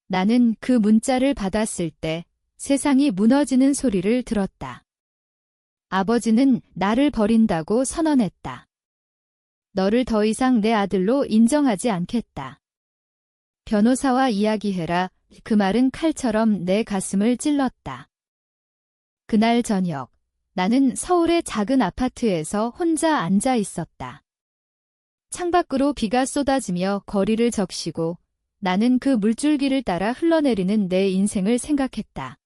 나는 그 문자를 받았을 때 세상이 무너지는 소리를 들었다. 아버지는 나를 버린다고 선언했다. 너를 더 이상 내 아들로 인정하지 않겠다. 변호사와 이야기해라. 그 말은 칼처럼 내 가슴을 찔렀다. 그날 저녁, 나는 서울의 작은 아파트에서 혼자 앉아 있었다. 창밖으로 비가 쏟아지며 거리를 적시고 나는 그 물줄기를 따라 흘러내리는 내 인생을 생각했다.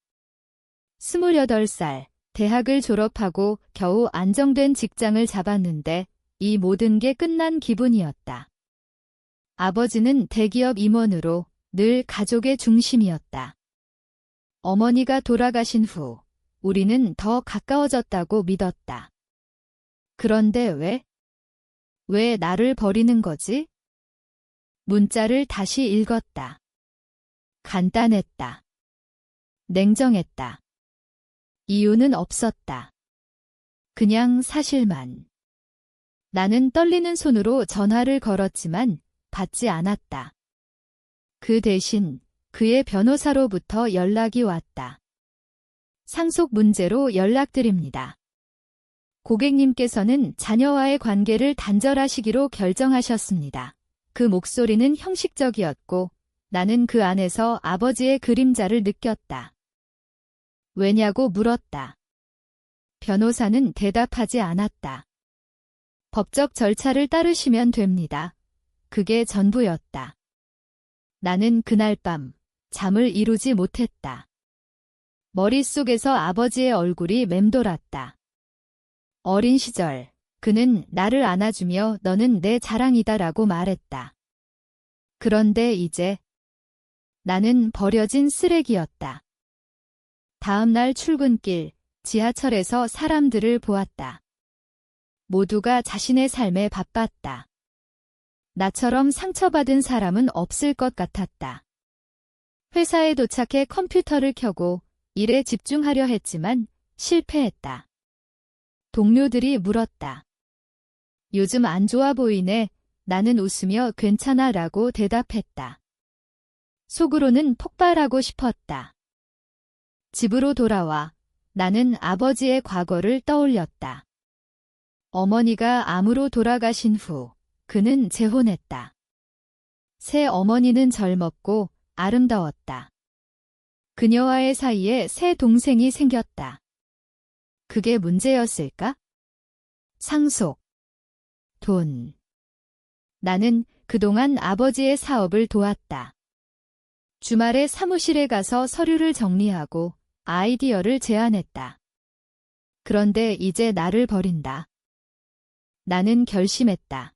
28살, 대학을 졸업하고 겨우 안정된 직장을 잡았는데 이 모든 게 끝난 기분이었다. 아버지는 대기업 임원으로 늘 가족의 중심이었다. 어머니가 돌아가신 후 우리는 더 가까워졌다고 믿었다. 그런데 왜 나를 버리는 거지? 문자를 다시 읽었다. 간단했다. 냉정했다. 이유는 없었다. 그냥 사실만. 나는 떨리는 손으로 전화를 걸었지만 받지 않았다. 그 대신 그의 변호사로부터 연락이 왔다. 상속 문제로 연락드립니다. 고객님께서는 자녀와의 관계를 단절하시기로 결정하셨습니다. 그 목소리는 형식적이었고 나는 그 안에서 아버지의 그림자를 느꼈다. 왜냐고 물었다. 변호사는 대답하지 않았다. 법적 절차를 따르시면 됩니다. 그게 전부였다. 나는 그날 밤 잠을 이루지 못했다. 머릿속에서 아버지의 얼굴이 맴돌았다. 어린 시절, 그는 나를 안아주며 너는 내 자랑이다라고 말했다. 그런데 이제 나는 버려진 쓰레기였다. 다음 날 출근길, 지하철에서 사람들을 보았다. 모두가 자신의 삶에 바빴다. 나처럼 상처받은 사람은 없을 것 같았다. 회사에 도착해 컴퓨터를 켜고 일에 집중하려 했지만 실패했다. 동료들이 물었다. 요즘 안 좋아 보이네. 나는 웃으며 괜찮아 라고 대답했다. 속으로는 폭발하고 싶었다. 집으로 돌아와 나는 아버지의 과거를 떠올렸다. 어머니가 암으로 돌아가신 후 그는 재혼했다. 새 어머니는 젊었고 아름다웠다. 그녀와의 사이에 새 동생이 생겼다. 그게 문제였을까? 상속, 돈. 나는 그동안 아버지의 사업을 도왔다. 주말에 사무실에 가서 서류를 정리하고 아이디어를 제안했다. 그런데 이제 나를 버린다. 나는 결심했다.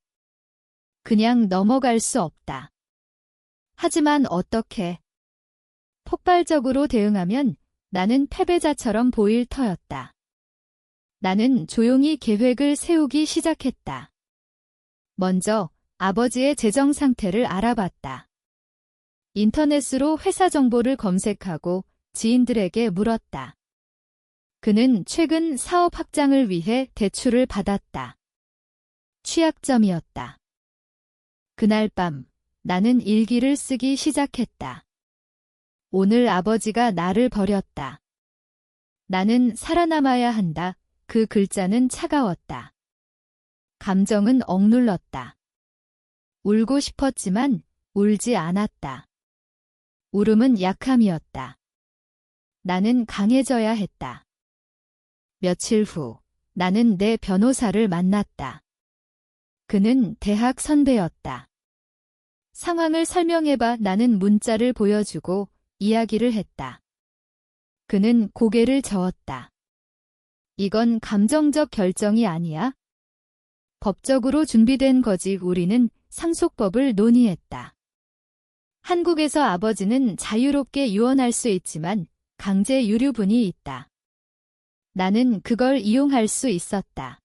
그냥 넘어갈 수 없다. 하지만 어떻게? 폭발적으로 대응하면 나는 패배자처럼 보일 터였다. 나는 조용히 계획을 세우기 시작했다. 먼저 아버지의 재정 상태를 알아봤다. 인터넷으로 회사 정보를 검색하고 지인들에게 물었다. 그는 최근 사업 확장을 위해 대출을 받았다. 취약점이었다. 그날 밤 나는 일기를 쓰기 시작했다. 오늘 아버지가 나를 버렸다. 나는 살아남아야 한다. 그 글자는 차가웠다. 감정은 억눌렀다. 울고 싶었지만 울지 않았다. 울음은 약함이었다. 나는 강해져야 했다. 며칠 후 나는 내 변호사를 만났다. 그는 대학 선배였다. 상황을 설명해봐. 나는 문자를 보여주고 이야기를 했다. 그는 고개를 저었다. 이건 감정적 결정이 아니야. 법적으로 준비된 거지. 우리는 상속법을 논의했다. 한국에서 아버지는 자유롭게 유언할 수 있지만 강제 유류분이 있다. 나는 그걸 이용할 수 있었다.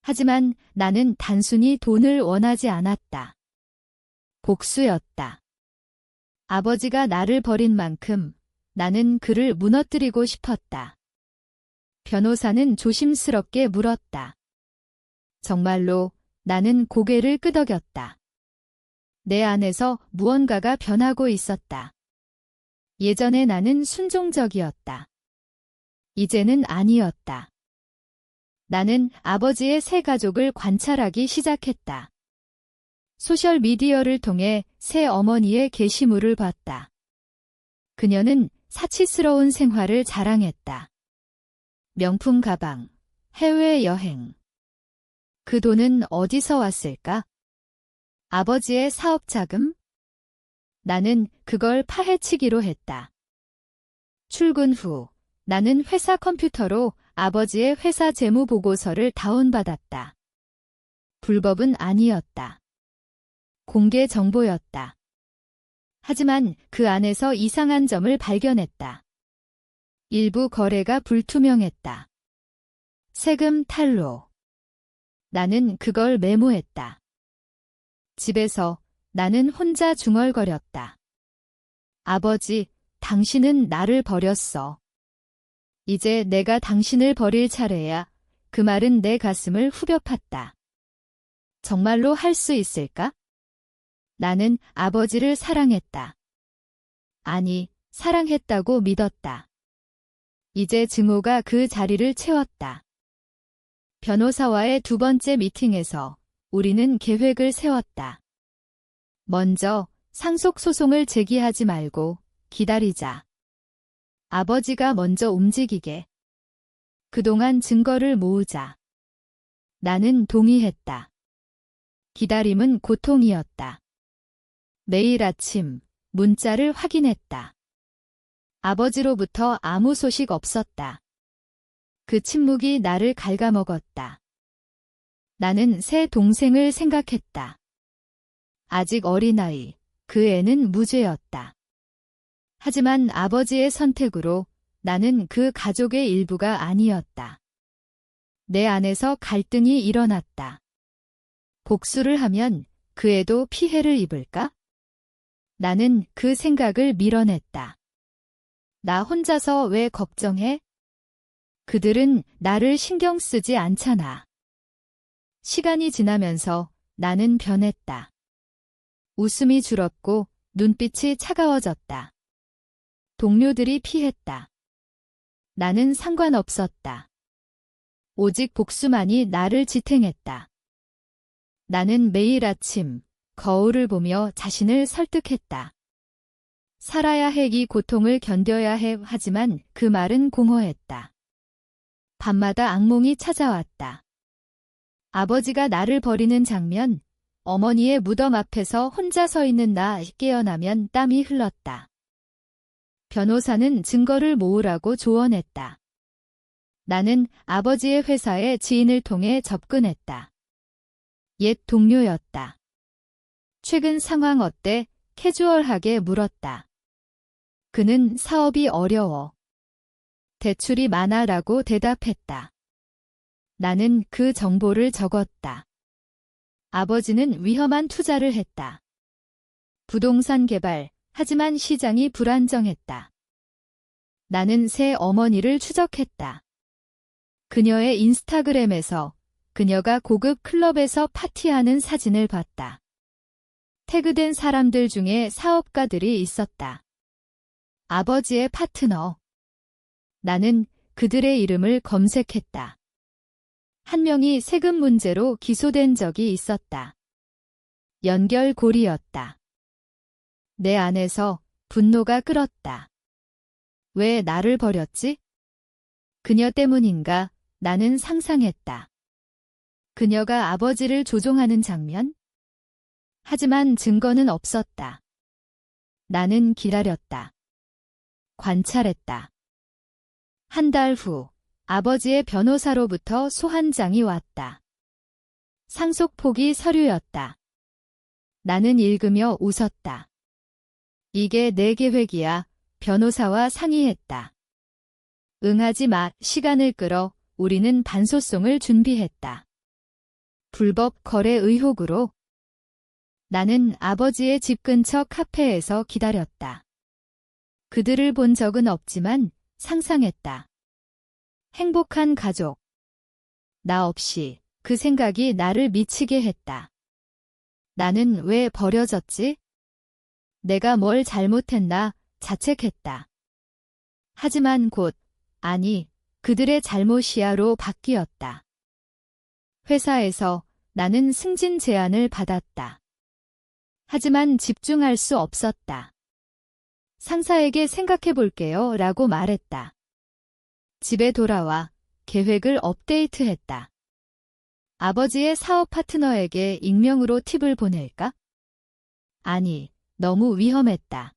하지만 나는 단순히 돈을 원하지 않았다. 복수였다. 아버지가 나를 버린 만큼 나는 그를 무너뜨리고 싶었다. 변호사는 조심스럽게 물었다. 정말로? 나는 고개를 끄덕였다. 내 안에서 무언가가 변하고 있었다. 예전에 나는 순종적이었다. 이제는 아니었다. 나는 아버지의 새 가족을 관찰하기 시작했다. 소셜미디어를 통해 새 어머니의 게시물을 봤다. 그녀는 사치스러운 생활을 자랑했다. 명품 가방, 해외여행. 그 돈은 어디서 왔을까? 아버지의 사업 자금? 나는 그걸 파헤치기로 했다. 출근 후 나는 회사 컴퓨터로 아버지의 회사 재무 보고서를 다운받았다. 불법은 아니었다. 공개 정보였다. 하지만 그 안에서 이상한 점을 발견했다. 일부 거래가 불투명했다. 세금 탈루. 나는 그걸 메모했다. 집에서 나는 혼자 중얼거렸다. 아버지, 당신은 나를 버렸어. 이제 내가 당신을 버릴 차례야. 그 말은 내 가슴을 후벼 팠다. 정말로 할 수 있을까? 나는 아버지를 사랑했다. 아니, 사랑했다고 믿었다. 이제 증오가 그 자리를 채웠다. 변호사와의 두 번째 미팅에서 우리는 계획을 세웠다. 먼저 상속소송을 제기하지 말고 기다리자. 아버지가 먼저 움직이게. 그동안 증거를 모으자. 나는 동의했다. 기다림은 고통이었다. 매일 아침 문자를 확인했다. 아버지로부터 아무 소식 없었다. 그 침묵이 나를 갉아먹었다. 나는 새 동생을 생각했다. 아직 어린아이, 그 애는 무죄였다. 하지만 아버지의 선택으로 나는 그 가족의 일부가 아니었다. 내 안에서 갈등이 일어났다. 복수를 하면 그 애도 피해를 입을까? 나는 그 생각을 밀어냈다. 나 혼자서 왜 걱정해? 그들은 나를 신경 쓰지 않잖아. 시간이 지나면서 나는 변했다. 웃음이 줄었고 눈빛이 차가워졌다. 동료들이 피했다. 나는 상관없었다. 오직 복수만이 나를 지탱했다. 나는 매일 아침 거울을 보며 자신을 설득했다. 살아야 해, 이 고통을 견뎌야 해. 하지만 그 말은 공허했다. 밤마다 악몽이 찾아왔다. 아버지가 나를 버리는 장면, 어머니의 무덤 앞에서 혼자 서 있는 나. 깨어나면 땀이 흘렀다. 변호사는 증거를 모으라고 조언했다. 나는 아버지의 회사의 지인을 통해 접근했다. 옛 동료였다. 최근 상황 어때? 캐주얼하게 물었다. 그는 사업이 어려워. 대출이 많아라고 대답했다. 나는 그 정보를 적었다. 아버지는 위험한 투자를 했다. 부동산 개발, 하지만 시장이 불안정했다. 나는 새 어머니를 추적했다. 그녀의 인스타그램에서 그녀가 고급 클럽에서 파티하는 사진을 봤다. 태그된 사람들 중에 사업가들이 있었다. 아버지의 파트너. 나는 그들의 이름을 검색했다. 한 명이 세금 문제로 기소된 적이 있었다. 연결고리였다. 내 안에서 분노가 끓었다. 왜 나를 버렸지? 그녀 때문인가? 나는 상상했다. 그녀가 아버지를 조종하는 장면? 하지만 증거는 없었다. 나는 기다렸다. 관찰했다. 한 달 후 아버지의 변호사로부터 소환장이 왔다. 상속 포기 서류였다. 나는 읽으며 웃었다. 이게 내 계획이야. 변호사와 상의했다. 응하지 마. 시간을 끌어. 우리는 반소송을 준비했다. 불법 거래 의혹으로. 나는 아버지의 집 근처 카페에서 기다렸다. 그들을 본 적은 없지만 상상했다. 행복한 가족. 나 없이 그 생각이 나를 미치게 했다. 나는 왜 버려졌지? 내가 뭘 잘못했나? 자책했다. 하지만 곧, 아니, 그들의 잘못이야로 바뀌었다. 회사에서 나는 승진 제안을 받았다. 하지만 집중할 수 없었다. 상사에게 생각해 볼게요 라고 말했다. 집에 돌아와 계획을 업데이트했다. 아버지의 사업 파트너에게 익명으로 팁을 보낼까? 아니, 너무 위험했다.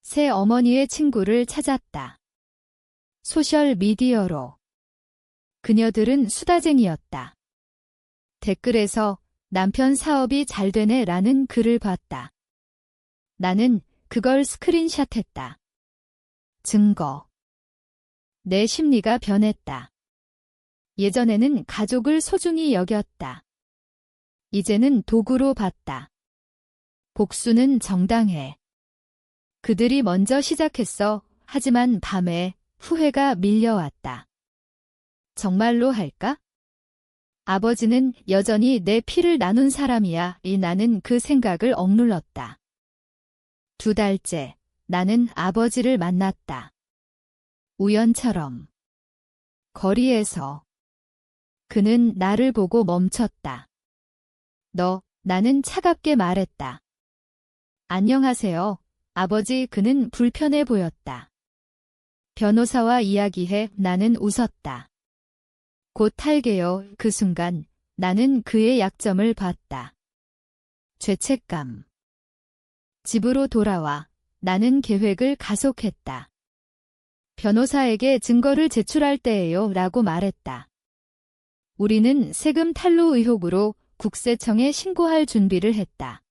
새 어머니의 친구를 찾았다. 소셜 미디어로. 그녀들은 수다쟁이였다. 댓글에서 남편 사업이 잘 되네 라는 글을 봤다. 나는 그걸 스크린샷했다. 증거. 내 심리가 변했다. 예전에는 가족을 소중히 여겼다. 이제는 도구로 봤다. 복수는 정당해. 그들이 먼저 시작했어. 하지만 밤에 후회가 밀려왔다. 정말로 할까? 아버지는 여전히 내 피를 나눈 사람이야. 나는 그 생각을 억눌렀다. 2달째 나는 아버지를 만났다. 우연처럼. 거리에서. 그는 나를 보고 멈췄다. 나는 차갑게 말했다. 안녕하세요, 아버지. 그는 불편해 보였다. 변호사와 이야기해. 나는 웃었다. 곧 탈게요. 그 순간 나는 그의 약점을 봤다. 죄책감. 집으로 돌아와 나는 계획을 가속했다. 변호사에게 증거를 제출할 때예요 라고 말했다. 우리는 세금 탈루 의혹으로 국세청에 신고할 준비를 했다.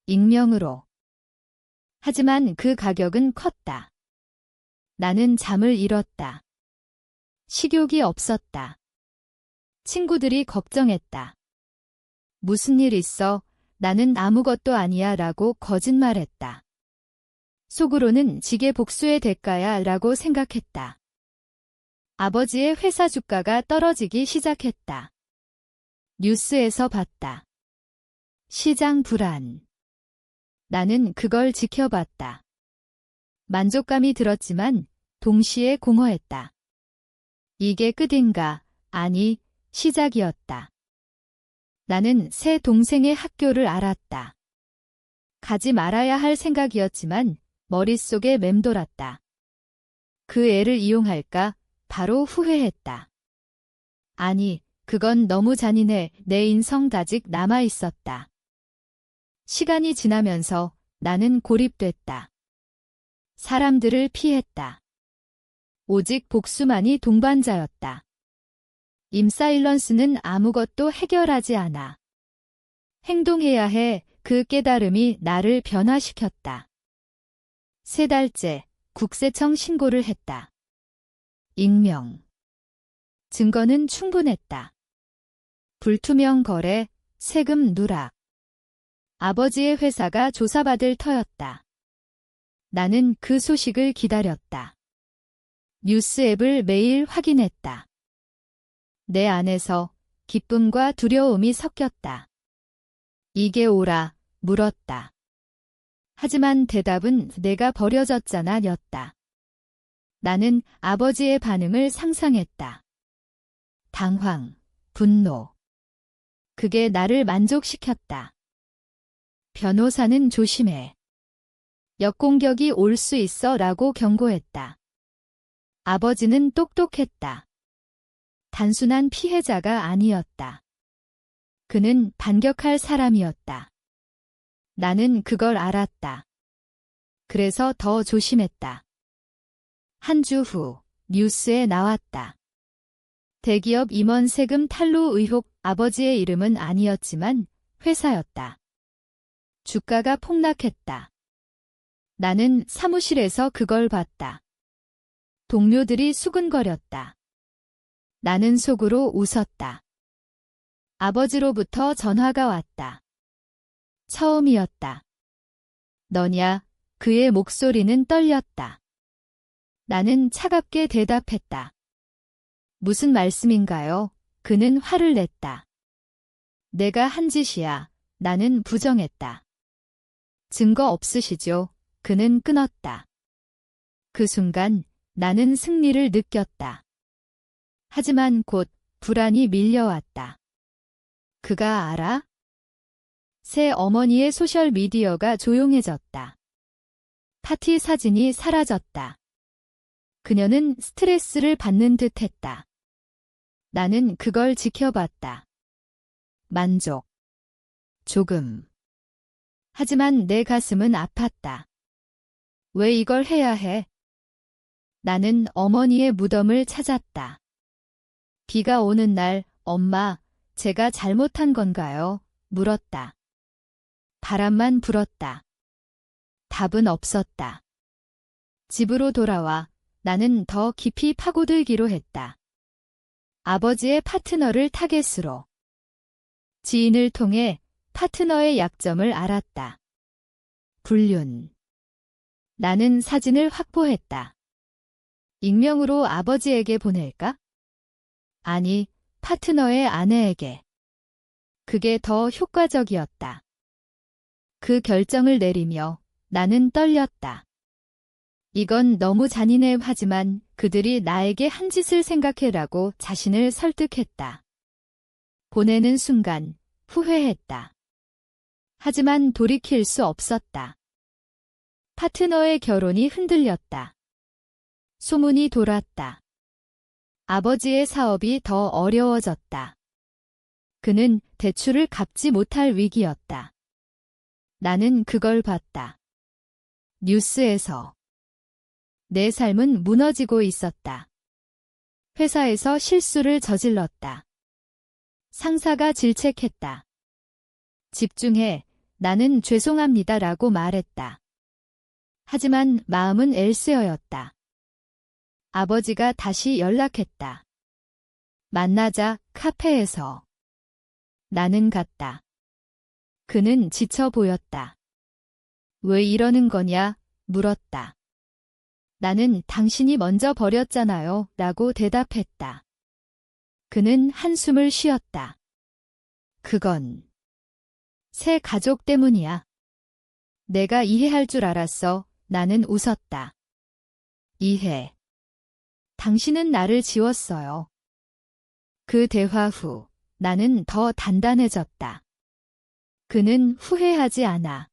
익명으로. 하지만 그 가격은 컸다. 나는 잠을 잃었다. 식욕이 없었다. 친구들이 걱정했다. 무슨 일 있어? 나는 아무것도 아니야 라고 거짓말했다. 속으로는 지게 복수의 대가야 라고 생각했다. 아버지의 회사 주가가 떨어지기 시작했다. 뉴스에서 봤다. 시장 불안. 나는 그걸 지켜봤다. 만족감이 들었지만 동시에 공허했다. 이게 끝인가? 아니, 시작이었다. 나는 새 동생의 학교를 알았다. 가지 말아야 할 생각이었지만 머릿속에 맴돌았다. 그 애를 이용할까? 바로 후회했다. 아니, 그건 너무 잔인해. 내 인성 아직 남아 있었다. 시간이 지나면서 나는 고립됐다. 사람들을 피했다. 오직 복수만이 동반자였다. 임사일런스는 아무것도 해결하지 않아. 행동해야 해. 그 깨달음이 나를 변화시켰다. 3달째 국세청 신고를 했다. 익명. 증거는 충분했다. 불투명 거래, 세금 누락. 아버지의 회사가 조사받을 터였다. 나는 그 소식을 기다렸다. 뉴스 앱을 매일 확인했다. 내 안에서 기쁨과 두려움이 섞였다. 이게 옳아, 물었다. 하지만 대답은 내가 버려졌잖아 였다. 나는 아버지의 반응을 상상했다. 당황, 분노. 그게 나를 만족시켰다. 변호사는 조심해. 역공격이 올 수 있어 라고 경고했다. 아버지는 똑똑했다. 단순한 피해자가 아니었다. 그는 반격할 사람이었다. 나는 그걸 알았다. 그래서 더 조심했다. 한 주 후 뉴스에 나왔다. 대기업 임원 세금 탈루 의혹. 아버지의 이름은 아니었지만 회사였다. 주가가 폭락했다. 나는 사무실에서 그걸 봤다. 동료들이 수근거렸다. 나는 속으로 웃었다. 아버지로부터 전화가 왔다. 처음이었다. 너냐? 그의 목소리는 떨렸다. 나는 차갑게 대답했다. 무슨 말씀인가요? 그는 화를 냈다. 내가 한 짓이야. 나는 부정했다. 증거 없으시죠? 그는 끊었다. 그 순간 나는 승리를 느꼈다. 하지만 곧 불안이 밀려왔다. 그가 알아? 새 어머니의 소셜미디어가 조용해졌다. 파티 사진이 사라졌다. 그녀는 스트레스를 받는 듯 했다. 나는 그걸 지켜봤다. 만족. 조금. 하지만 내 가슴은 아팠다. 왜 이걸 해야 해? 나는 어머니의 무덤을 찾았다. 비가 오는 날, 엄마, 제가 잘못한 건가요? 물었다. 바람만 불었다. 답은 없었다. 집으로 돌아와 나는 더 깊이 파고들기로 했다. 아버지의 파트너를 타겟으로. 지인을 통해 파트너의 약점을 알았다. 불륜. 나는 사진을 확보했다. 익명으로 아버지에게 보낼까? 아니, 파트너의 아내에게. 그게 더 효과적이었다. 그 결정을 내리며 나는 떨렸다. 이건 너무 잔인해 하지만 그들이 나에게 한 짓을 생각해라고 자신을 설득했다. 보내는 순간 후회했다. 하지만 돌이킬 수 없었다. 파트너의 결혼이 흔들렸다. 소문이 돌았다. 아버지의 사업이 더 어려워졌다. 그는 대출을 갚지 못할 위기였다. 나는 그걸 봤다. 뉴스에서. 내 삶은 무너지고 있었다. 회사에서 실수를 저질렀다. 상사가 질책했다. 집중해, 나는 죄송합니다라고 말했다. 하지만 마음은 엘스어였다. 아버지가 다시 연락했다. 만나자, 카페에서. 나는 갔다. 그는 지쳐 보였다. 왜 이러는 거냐? 물었다. 나는 당신이 먼저 버렸잖아요. 라고 대답했다. 그는 한숨을 쉬었다. 그건 새 가족 때문이야. 내가 이해할 줄 알았어. 나는 웃었다. 이해. 당신은 나를 지웠어요. 그 대화 후 나는 더 단단해졌다. 그는 후회하지 않아.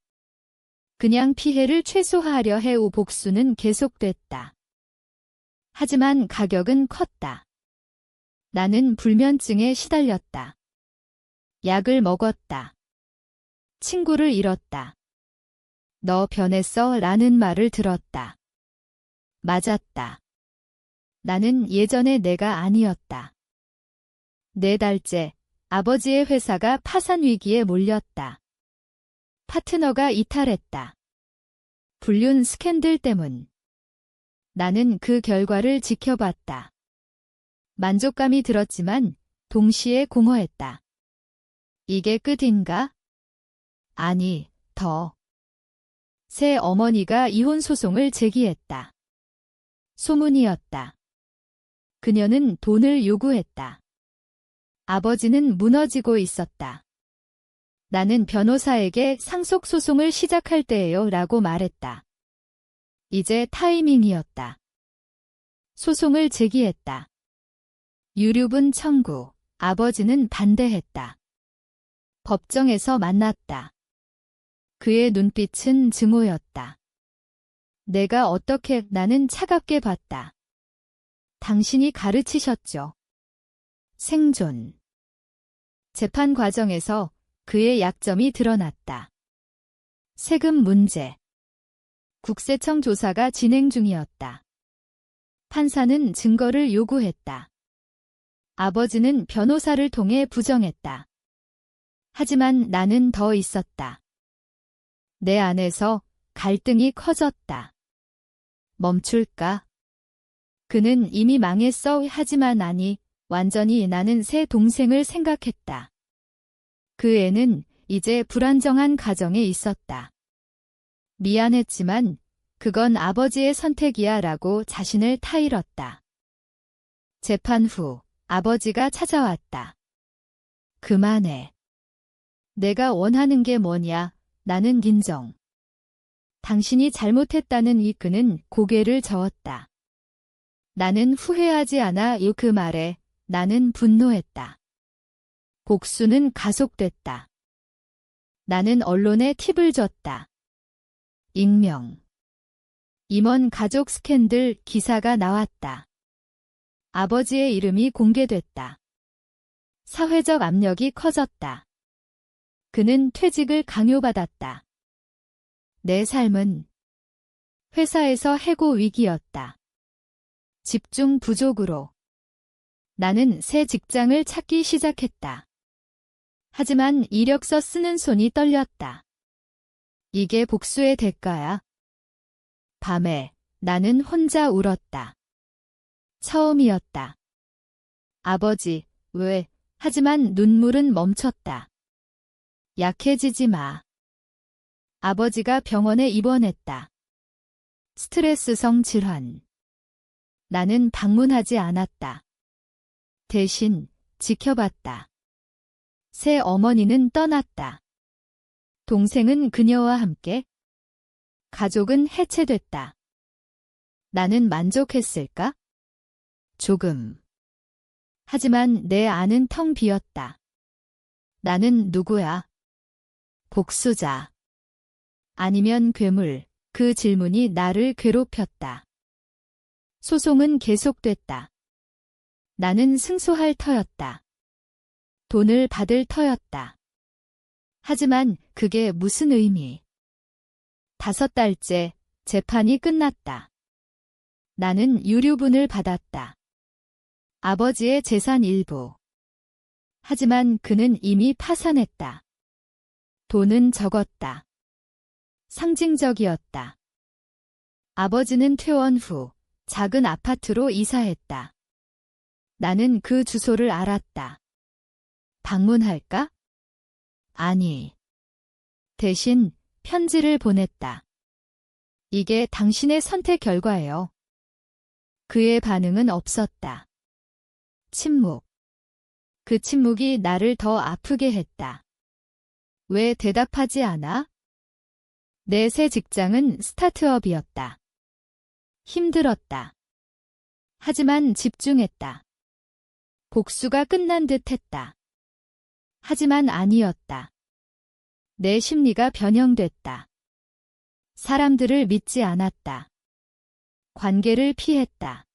그냥 피해를 최소화하려 해오 복수는 계속됐다. 하지만 가격은 컸다. 나는 불면증에 시달렸다. 약을 먹었다. 친구를 잃었다. 너 변했어 라는 말을 들었다. 맞았다. 나는 예전의 내가 아니었다. 4달째 아버지의 회사가 파산 위기에 몰렸다. 파트너가 이탈했다. 불륜 스캔들 때문. 나는 그 결과를 지켜봤다. 만족감이 들었지만 동시에 공허했다. 이게 끝인가? 아니, 더. 새 어머니가 이혼 소송을 제기했다. 소문이었다. 그녀는 돈을 요구했다. 아버지는 무너지고 있었다. 나는 변호사에게 상속소송을 시작할 때예요 라고 말했다. 이제 타이밍이었다. 소송을 제기했다. 유류분 청구, 아버지는 반대했다. 법정에서 만났다. 그의 눈빛은 증오였다. 내가 어떻게 나는 차갑게 봤다. 당신이 가르치셨죠. 생존. 재판 과정에서 그의 약점이 드러났다. 세금 문제. 국세청 조사가 진행 중이었다. 판사는 증거를 요구했다. 아버지는 변호사를 통해 부정했다. 하지만 나는 더 있었다. 내 안에서 갈등이 커졌다. 멈출까? 그는 이미 망했어. 하지만 아니, 완전히 나는 새 동생을 생각했다. 그 애는 이제 불안정한 가정에 있었다. 미안했지만 그건 아버지의 선택이야 라고 자신을 타일렀다. 재판 후 아버지가 찾아왔다. 그만해. 내가 원하는 게 뭐냐? 나는 인정. 당신이 잘못했다는 이 그는 고개를 저었다. 나는 후회하지 않아 그 말에 나는 분노했다. 복수는 가속됐다. 나는 언론에 팁을 줬다. 익명. 임원 가족 스캔들 기사가 나왔다. 아버지의 이름이 공개됐다. 사회적 압력이 커졌다. 그는 퇴직을 강요받았다. 내 삶은 회사에서 해고 위기였다. 집중 부족으로 나는 새 직장을 찾기 시작했다. 하지만 이력서 쓰는 손이 떨렸다. 이게 복수의 대가야. 밤에 나는 혼자 울었다. 처음이었다. 아버지, 왜? 하지만 눈물은 멈췄다. 약해지지 마. 아버지가 병원에 입원했다. 스트레스성 질환. 나는 방문하지 않았다. 대신 지켜봤다. 새 어머니는 떠났다. 동생은 그녀와 함께. 가족은 해체됐다. 나는 만족했을까? 조금. 하지만 내 안은 텅 비었다. 나는 누구야? 복수자. 아니면 괴물. 그 질문이 나를 괴롭혔다. 소송은 계속됐다. 나는 승소할 터였다. 돈을 받을 터였다. 하지만 그게 무슨 의미? 5달째 재판이 끝났다. 나는 유류분을 받았다. 아버지의 재산 일부. 하지만 그는 이미 파산했다. 돈은 적었다. 상징적이었다. 아버지는 퇴원 후 작은 아파트로 이사했다. 나는 그 주소를 알았다. 방문할까? 아니. 대신 편지를 보냈다. 이게 당신의 선택 결과예요. 그의 반응은 없었다. 침묵. 그 침묵이 나를 더 아프게 했다. 왜 대답하지 않아? 내 새 직장은 스타트업이었다. 힘들었다. 하지만 집중했다. 복수가 끝난 듯 했다. 하지만 아니었다. 내 심리가 변형됐다. 사람들을 믿지 않았다. 관계를 피했다.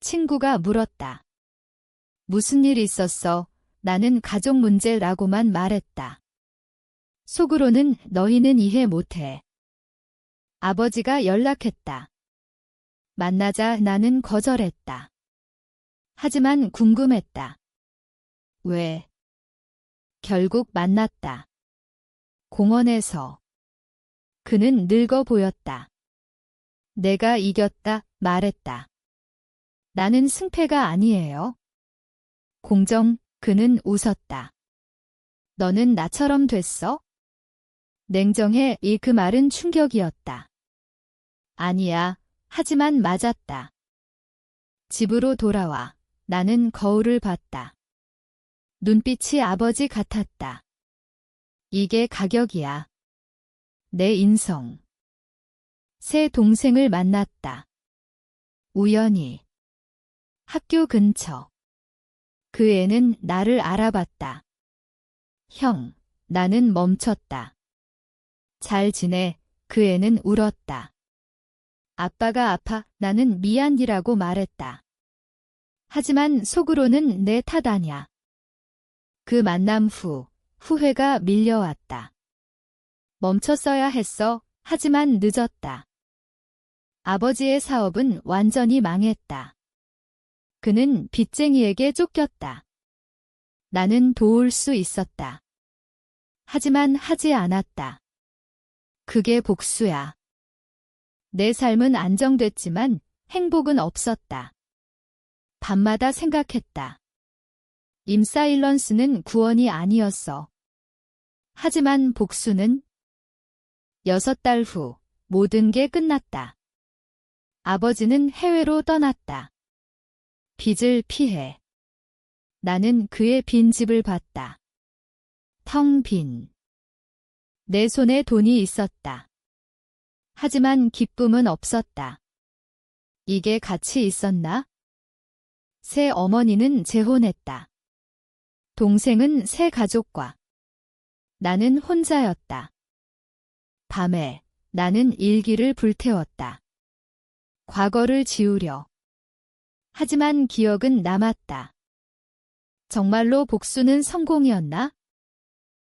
친구가 물었다. 무슨 일 있었어? 나는 가족 문제라고만 말했다. 속으로는 너희는 이해 못해. 아버지가 연락했다. 만나자 나는 거절했다. 하지만 궁금했다. 왜? 결국 만났다. 공원에서. 그는 늙어 보였다. 내가 이겼다 말했다. 나는 승패가 아니에요. 공정, 그는 웃었다. 너는 나처럼 됐어? 냉정해 그 말은 충격이었다. 아니야, 하지만 맞았다. 집으로 돌아와 나는 거울을 봤다. 눈빛이 아버지 같았다. 이게 가격이야. 내 인성. 새 동생을 만났다. 우연히. 학교 근처. 그 애는 나를 알아봤다. 형, 나는 멈췄다. 잘 지내, 그 애는 울었다. 아빠가 아파, 나는 미안이라고 말했다. 하지만 속으로는 내 탓 아냐. 그 만남 후, 후회가 밀려왔다. 멈췄어야 했어, 하지만 늦었다. 아버지의 사업은 완전히 망했다. 그는 빚쟁이에게 쫓겼다. 나는 도울 수 있었다. 하지만 하지 않았다. 그게 복수야. 내 삶은 안정됐지만 행복은 없었다. 밤마다 생각했다. 임사일런스는 구원이 아니었어. 하지만 복수는 6달 후 모든 게 끝났다. 아버지는 해외로 떠났다. 빚을 피해. 나는 그의 빈 집을 봤다. 텅 빈. 내 손에 돈이 있었다. 하지만 기쁨은 없었다. 이게 가치 있었나? 새 어머니는 재혼했다. 동생은 새 가족과. 나는 혼자였다. 밤에 나는 일기를 불태웠다. 과거를 지우려. 하지만 기억은 남았다. 정말로 복수는 성공이었나?